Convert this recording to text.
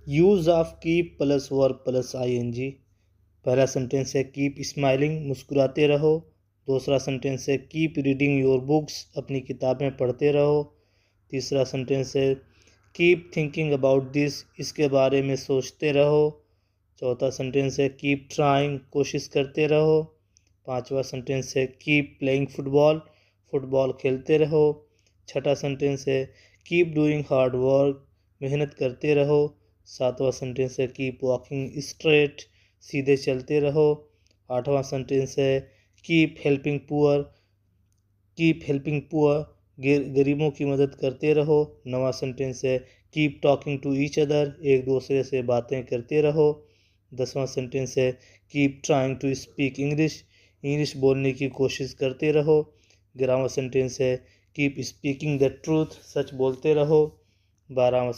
Use of keep plus verb plus ING. पहला sentence है keep smiling, मुस्कुराते रहो। दूसरा सेंटेंस है कीप रीडिंग योर बुक्स, अपनी किताबें पढ़ते रहो। तीसरा सेंटेंस है कीप थिंकिंग अबाउट दिस, इसके बारे में सोचते रहो। चौथा सेंटेंस है कीप ट्राइंग, कोशिश करते रहो। पांचवा सेंटेंस है कीप प्लेइंग फुटबॉल, फुटबॉल खेलते रहो। छठा सेंटेंस है कीप डूइंग हार्ड वर्क, मेहनत करते रहो। सातवां सेंटेंस है कीप वॉकिंग स्ट्रेट, सीधे चलते रहो। आठवां सेंटेंस है कीप हेल्पिंग पुअर, गरीबों की मदद करते रहो। नवा सेंटेंस है keep talking to each other, एक दूसरे से बातें करते रहो। 10वां सेंटेंस है keep trying to speak English, English बोलने की कोशिश करते रहो। 11वां सेंटेंस है कीप स्पीकिंग द ट्रूथ, सच बोलते रहो। 12वां